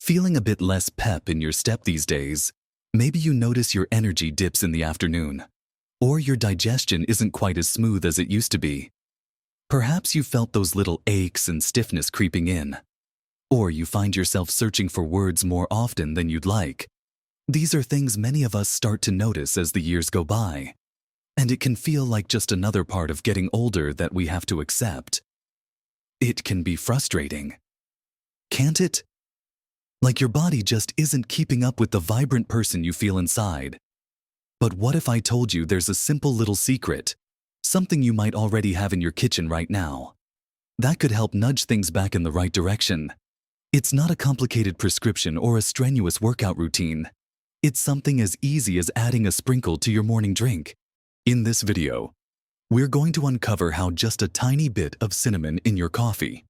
Feeling a bit less pep in your step these days? Maybe you notice your energy dips in the afternoon, or your digestion isn't quite as smooth as it used to be. Perhaps you felt those little aches and stiffness creeping in, or you find yourself searching for words more often than you'd like. These are things many of us start to notice as the years go by, and it can feel like just another part of getting older that we have to accept. It can be frustrating, can't it? Like your body just isn't keeping up with the vibrant person you feel inside. But what if I told you there's a simple little secret, something you might already have in your kitchen right now, that could help nudge things back in the right direction? It's not a complicated prescription or a strenuous workout routine. It's something as easy as adding a sprinkle to your morning drink. In this video, we're going to uncover how just a tiny bit of cinnamon in your coffee,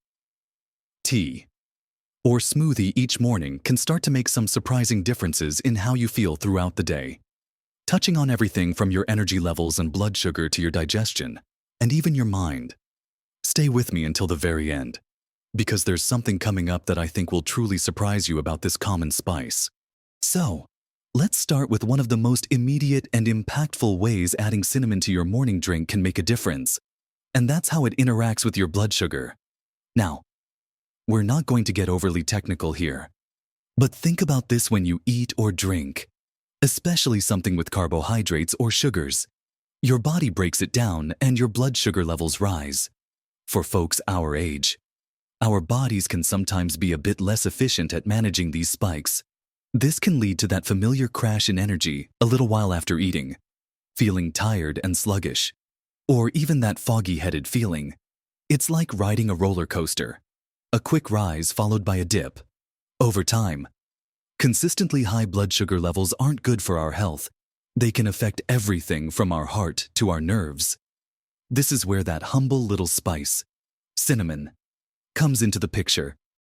tea, or smoothie each morning can start to make some surprising differences in how you feel throughout the day, touching on everything from your energy levels and blood sugar to your digestion, and even your mind. Stay with me until the very end, because there's something coming up that I think will truly surprise you about this common spice. So, let's start with one of the most immediate and impactful ways adding cinnamon to your morning drink can make a difference, and that's how it interacts with your blood sugar. Now, we're not going to get overly technical here, but think about this when you eat or drink, especially something with carbohydrates or sugars. Your body breaks it down and your blood sugar levels rise. For folks our age, our bodies can sometimes be a bit less efficient at managing these spikes. This can lead to that familiar crash in energy a little while after eating, feeling tired and sluggish, or even that foggy-headed feeling. It's like riding a roller coaster, a quick rise followed by a dip. Over time, consistently high blood sugar levels aren't good for our health. They can affect everything from our heart to our nerves. This is where that humble little spice, cinnamon, comes into the picture.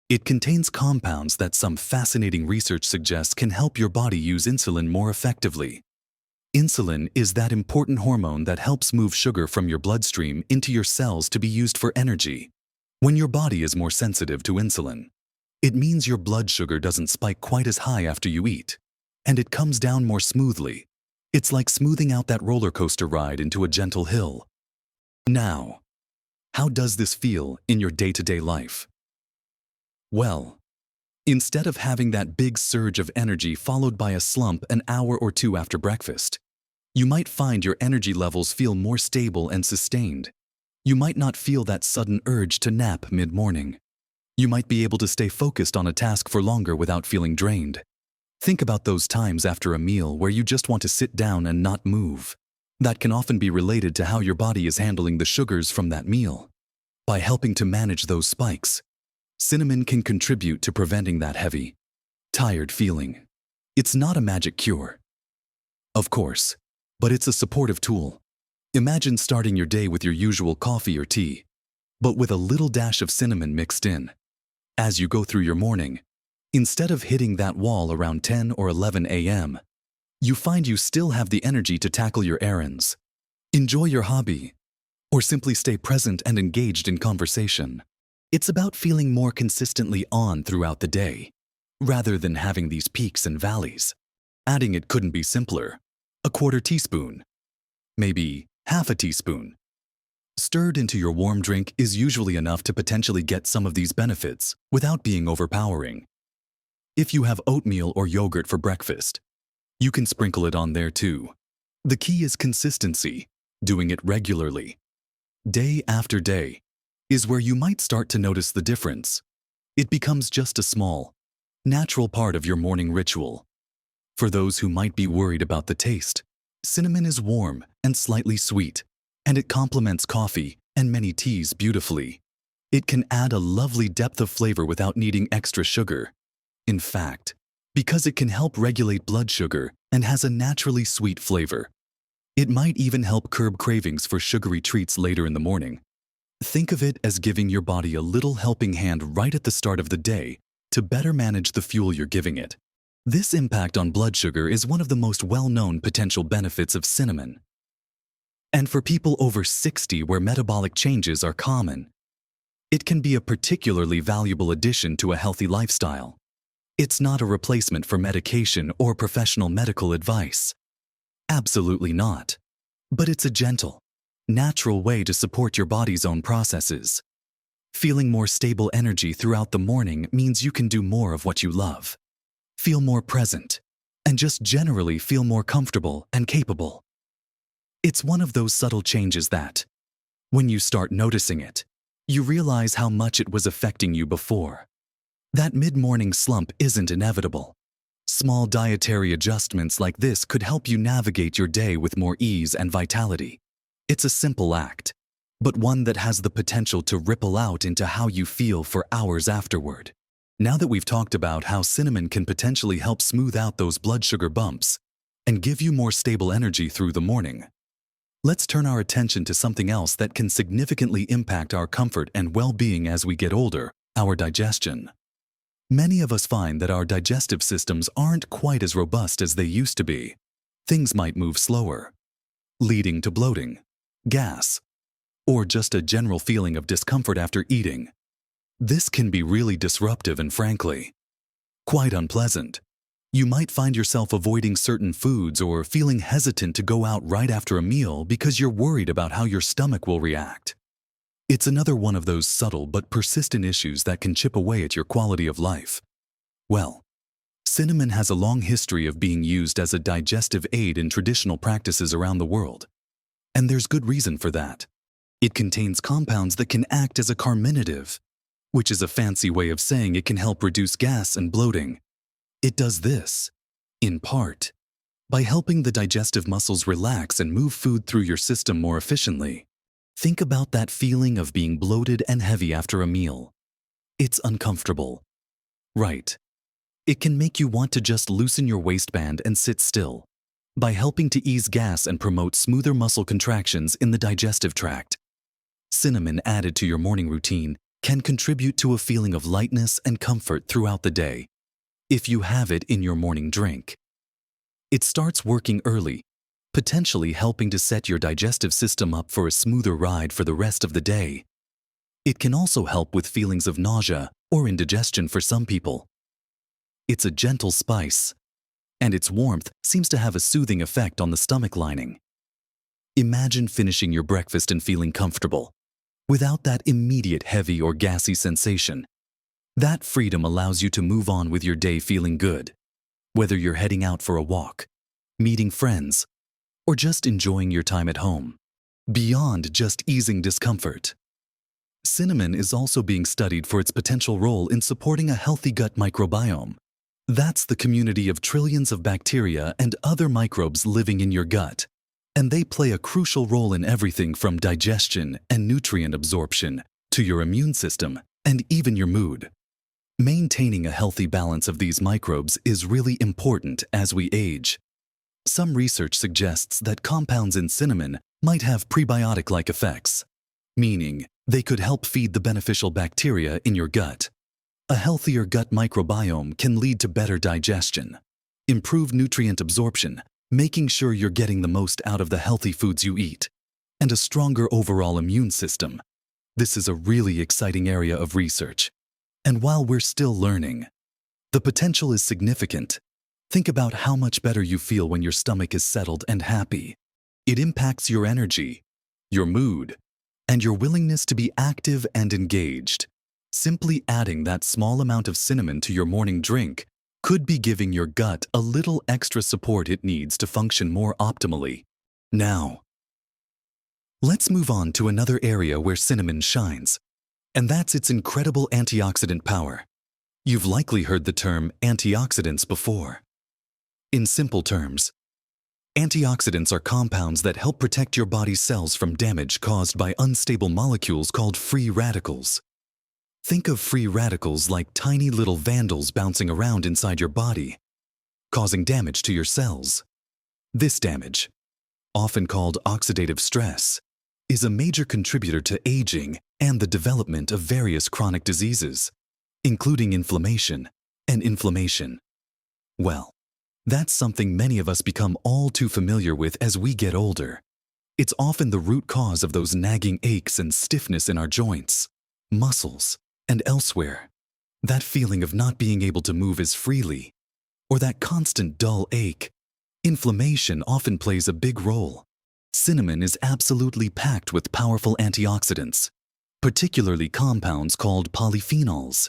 It contains compounds that some fascinating research suggests can help your body use insulin more effectively. Insulin is that important hormone that helps move sugar from your bloodstream into your cells to be used for energy. When your body is more sensitive to insulin, it means your blood sugar doesn't spike quite as high after you eat, and it comes down more smoothly. It's like smoothing out that roller coaster ride into a gentle hill. Now, how does this feel in your day-to-day life? Well, instead of having that big surge of energy followed by a slump an hour or two after breakfast, you might find your energy levels feel more stable and sustained. You might not feel that sudden urge to nap mid-morning. You might be able to stay focused on a task for longer without feeling drained. Think about those times after a meal where you just want to sit down and not move. That can often be related to how your body is handling the sugars from that meal. By helping to manage those spikes, cinnamon can contribute to preventing that heavy, tired feeling. It's not a magic cure, of course, but it's a supportive tool. Imagine starting your day with your usual coffee or tea, but with a little dash of cinnamon mixed in. As you go through your morning, instead of hitting that wall around 10 or 11 a.m., you find you still have the energy to tackle your errands, enjoy your hobby, or simply stay present and engaged in conversation. It's about feeling more consistently on throughout the day, rather than having these peaks and valleys. Adding it couldn't be simpler. A quarter teaspoon, maybe half a teaspoon, stirred into your warm drink is usually enough to potentially get some of these benefits without being overpowering. If you have oatmeal or yogurt for breakfast, you can sprinkle it on there too. The key is consistency. Doing it regularly, day after day, is where you might start to notice the difference. It becomes just a small, natural part of your morning ritual. For those who might be worried about the taste, cinnamon is warm and slightly sweet, and it complements coffee and many teas beautifully. It can add a lovely depth of flavor without needing extra sugar. In fact, because it can help regulate blood sugar and has a naturally sweet flavor, it might even help curb cravings for sugary treats later in the morning. Think of it as giving your body a little helping hand right at the start of the day to better manage the fuel you're giving it. This impact on blood sugar is one of the most well-known potential benefits of cinnamon. And for people over 60 where metabolic changes are common, it can be a particularly valuable addition to a healthy lifestyle. It's not a replacement for medication or professional medical advice. Absolutely not. But it's a gentle, natural way to support your body's own processes. Feeling more stable energy throughout the morning means you can do more of what you love, feel more present, and just generally feel more comfortable and capable. It's one of those subtle changes that, when you start noticing it, you realize how much it was affecting you before. That mid-morning slump isn't inevitable. Small dietary adjustments like this could help you navigate your day with more ease and vitality. It's a simple act, but one that has the potential to ripple out into how you feel for hours afterward. Now that we've talked about how cinnamon can potentially help smooth out those blood sugar bumps and give you more stable energy through the morning, let's turn our attention to something else that can significantly impact our comfort and well-being as we get older: our digestion. Many of us find that our digestive systems aren't quite as robust as they used to be. Things might move slower, leading to bloating, gas, or just a general feeling of discomfort after eating. This can be really disruptive and, frankly, quite unpleasant. You might find yourself avoiding certain foods or feeling hesitant to go out right after a meal because you're worried about how your stomach will react. It's another one of those subtle but persistent issues that can chip away at your quality of life. Well, cinnamon has a long history of being used as a digestive aid in traditional practices around the world. And there's good reason for that. It contains compounds that can act as a carminative, which is a fancy way of saying it can help reduce gas and bloating. It does this, in part, by helping the digestive muscles relax and move food through your system more efficiently. Think about that feeling of being bloated and heavy after a meal. It's uncomfortable, right? It can make you want to just loosen your waistband and sit still. By helping to ease gas and promote smoother muscle contractions in the digestive tract, cinnamon added to your morning routine can contribute to a feeling of lightness and comfort throughout the day, if you have it in your morning drink. It starts working early, potentially helping to set your digestive system up for a smoother ride for the rest of the day. It can also help with feelings of nausea or indigestion for some people. It's a gentle spice, and its warmth seems to have a soothing effect on the stomach lining. Imagine finishing your breakfast and feeling comfortable, without that immediate heavy or gassy sensation. That freedom allows you to move on with your day feeling good, whether you're heading out for a walk, meeting friends, or just enjoying your time at home. Beyond just easing discomfort, cinnamon is also being studied for its potential role in supporting a healthy gut microbiome. That's the community of trillions of bacteria and other microbes living in your gut, and they play a crucial role in everything from digestion and nutrient absorption to your immune system and even your mood. Maintaining a healthy balance of these microbes is really important as we age. Some research suggests that compounds in cinnamon might have prebiotic-like effects, meaning they could help feed the beneficial bacteria in your gut. A healthier gut microbiome can lead to better digestion, improved nutrient absorption, making sure you're getting the most out of the healthy foods you eat, and a stronger overall immune system. This is a really exciting area of research. And while we're still learning, the potential is significant. Think about how much better you feel when your stomach is settled and happy. It impacts your energy, your mood, and your willingness to be active and engaged. Simply adding that small amount of cinnamon to your morning drink could be giving your gut a little extra support it needs to function more optimally. Now, let's move on to another area where cinnamon shines, and that's its incredible antioxidant power. You've likely heard the term antioxidants before. In simple terms, antioxidants are compounds that help protect your body's cells from damage caused by unstable molecules called free radicals. Think of free radicals like tiny little vandals bouncing around inside your body, causing damage to your cells. This damage, often called oxidative stress, is a major contributor to aging and the development of various chronic diseases, including inflammation and inflammation. Well, that's something many of us become all too familiar with as we get older. It's often the root cause of those nagging aches and stiffness in our joints, muscles, and elsewhere. That feeling of not being able to move as freely, or that constant dull ache. Inflammation often plays a big role. Cinnamon is absolutely packed with powerful antioxidants, particularly compounds called polyphenols.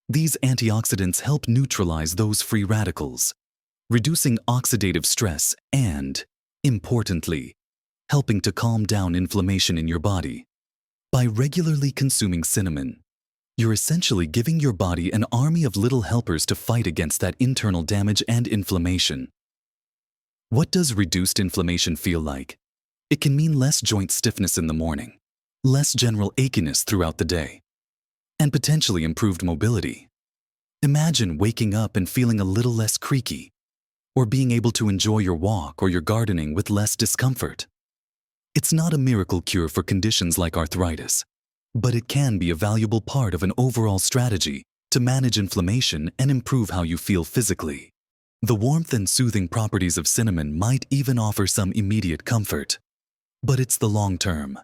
These antioxidants help neutralize those free radicals, reducing oxidative stress and, importantly, helping to calm down inflammation in your body. By regularly consuming cinnamon, you're essentially giving your body an army of little helpers to fight against that internal damage and inflammation. What does reduced inflammation feel like? It can mean less joint stiffness in the morning, less general achiness throughout the day, and potentially improved mobility. Imagine waking up and feeling a little less creaky, or being able to enjoy your walk or your gardening with less discomfort. It's not a miracle cure for conditions like arthritis, but it can be a valuable part of an overall strategy to manage inflammation and improve how you feel physically. The warmth and soothing properties of cinnamon might even offer some immediate comfort. But it's the long-term,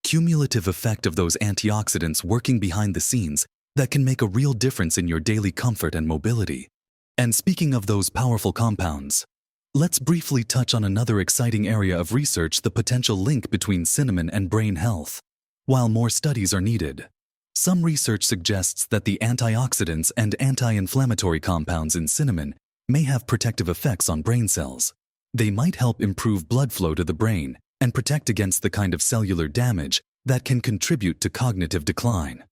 cumulative effect of those antioxidants working behind the scenes that can make a real difference in your daily comfort and mobility. And speaking of those powerful compounds, let's briefly touch on another exciting area of research: the potential link between cinnamon and brain health. While more studies are needed, some research suggests that the antioxidants and anti-inflammatory compounds in cinnamon may have protective effects on brain cells. They might help improve blood flow to the brain and protect against the kind of cellular damage that can contribute to cognitive decline.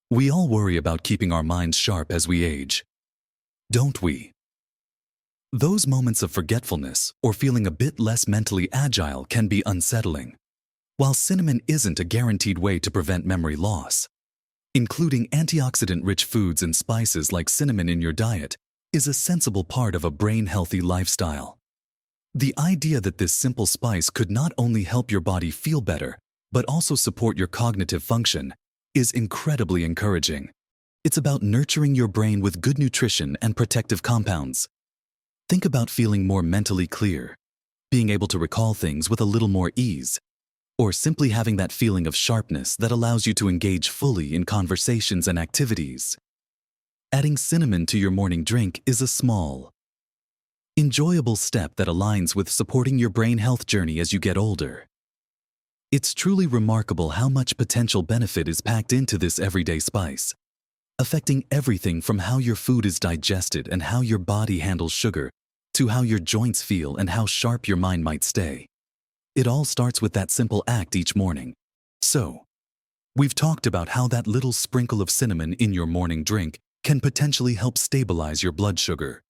We all worry about keeping our minds sharp as we age, don't we? Those moments of forgetfulness or feeling a bit less mentally agile can be unsettling. While cinnamon isn't a guaranteed way to prevent memory loss, including antioxidant-rich foods and spices like cinnamon in your diet is a sensible part of a brain-healthy lifestyle. The idea that this simple spice could not only help your body feel better, but also support your cognitive function is incredibly encouraging. It's about nurturing your brain with good nutrition and protective compounds. Think about feeling more mentally clear, being able to recall things with a little more ease, or simply having that feeling of sharpness that allows you to engage fully in conversations and activities. Adding cinnamon to your morning drink is a small, enjoyable step that aligns with supporting your brain health journey as you get older. It's truly remarkable how much potential benefit is packed into this everyday spice, affecting everything from how your food is digested and how your body handles sugar, to how your joints feel and how sharp your mind might stay. It all starts with that simple act each morning. So, we've talked about how that little sprinkle of cinnamon in your morning drink can potentially help stabilize your blood sugar,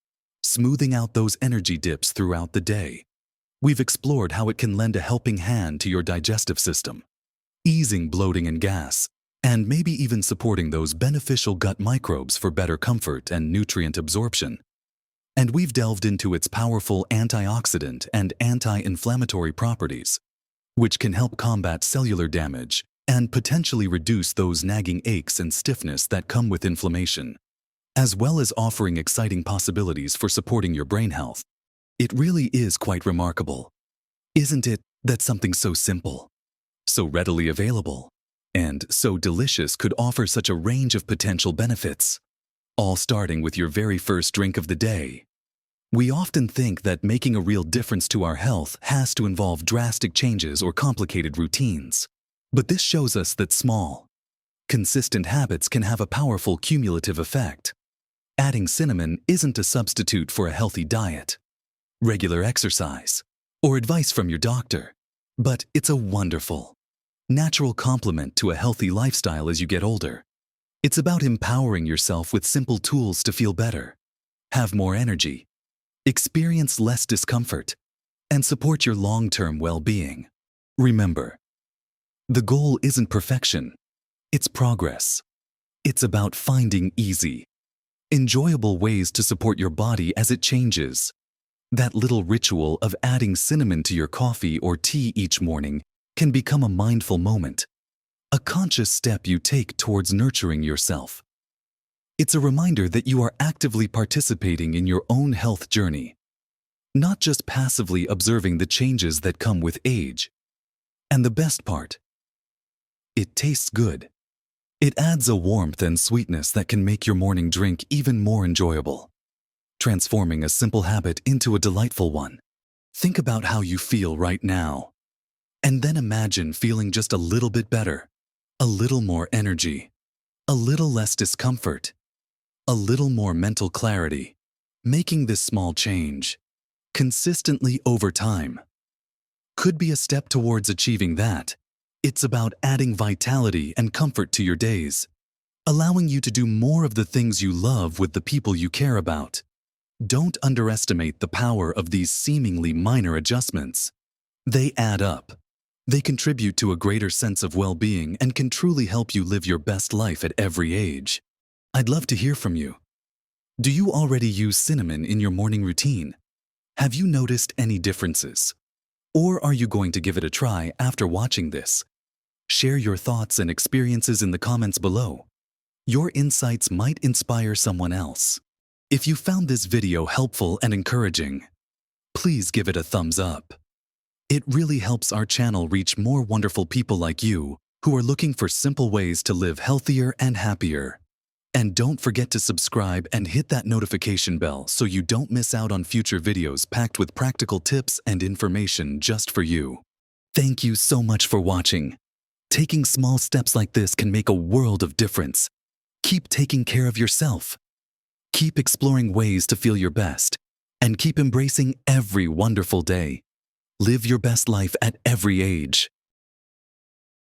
smoothing out those energy dips throughout the day. We've explored how it can lend a helping hand to your digestive system, easing bloating and gas, and maybe even supporting those beneficial gut microbes for better comfort and nutrient absorption. And we've delved into its powerful antioxidant and anti-inflammatory properties, which can help combat cellular damage and potentially reduce those nagging aches and stiffness that come with inflammation, as well as offering exciting possibilities for supporting your brain health. It really is quite remarkable, isn't it, that something so simple, so readily available, and so delicious could offer such a range of potential benefits, all starting with your very first drink of the day. We often think that making a real difference to our health has to involve drastic changes or complicated routines. But this shows us that small, consistent habits can have a powerful cumulative effect. Adding cinnamon isn't a substitute for a healthy diet, regular exercise, or advice from your doctor, but it's a wonderful, natural complement to a healthy lifestyle as you get older. It's about empowering yourself with simple tools to feel better, have more energy, experience less discomfort, and support your long-term well-being. Remember, the goal isn't perfection, it's progress. It's about finding easy, enjoyable ways to support your body as it changes. That little ritual of adding cinnamon to your coffee or tea each morning can become a mindful moment, a conscious step you take towards nurturing yourself. It's a reminder that you are actively participating in your own health journey, not just passively observing the changes that come with age. And the best part, it tastes good. It adds a warmth and sweetness that can make your morning drink even more enjoyable, transforming a simple habit into a delightful one. Think about how you feel right now, and then imagine feeling just a little bit better, a little more energy, a little less discomfort, a little more mental clarity. Making this small change consistently over time could be a step towards achieving that. It's about adding vitality and comfort to your days, allowing you to do more of the things you love with the people you care about. Don't underestimate the power of these seemingly minor adjustments. They add up. They contribute to a greater sense of well-being and can truly help you live your best life at every age. I'd love to hear from you. Do you already use cinnamon in your morning routine? Have you noticed any differences? Or are you going to give it a try after watching this? Share your thoughts and experiences in the comments below. Your insights might inspire someone else. If you found this video helpful and encouraging, please give it a thumbs up. It really helps our channel reach more wonderful people like you who are looking for simple ways to live healthier and happier. And don't forget to subscribe and hit that notification bell so you don't miss out on future videos packed with practical tips and information just for you. Thank you so much for watching. Taking small steps like this can make a world of difference. Keep taking care of yourself. Keep exploring ways to feel your best. And keep embracing every wonderful day. Live your best life at every age.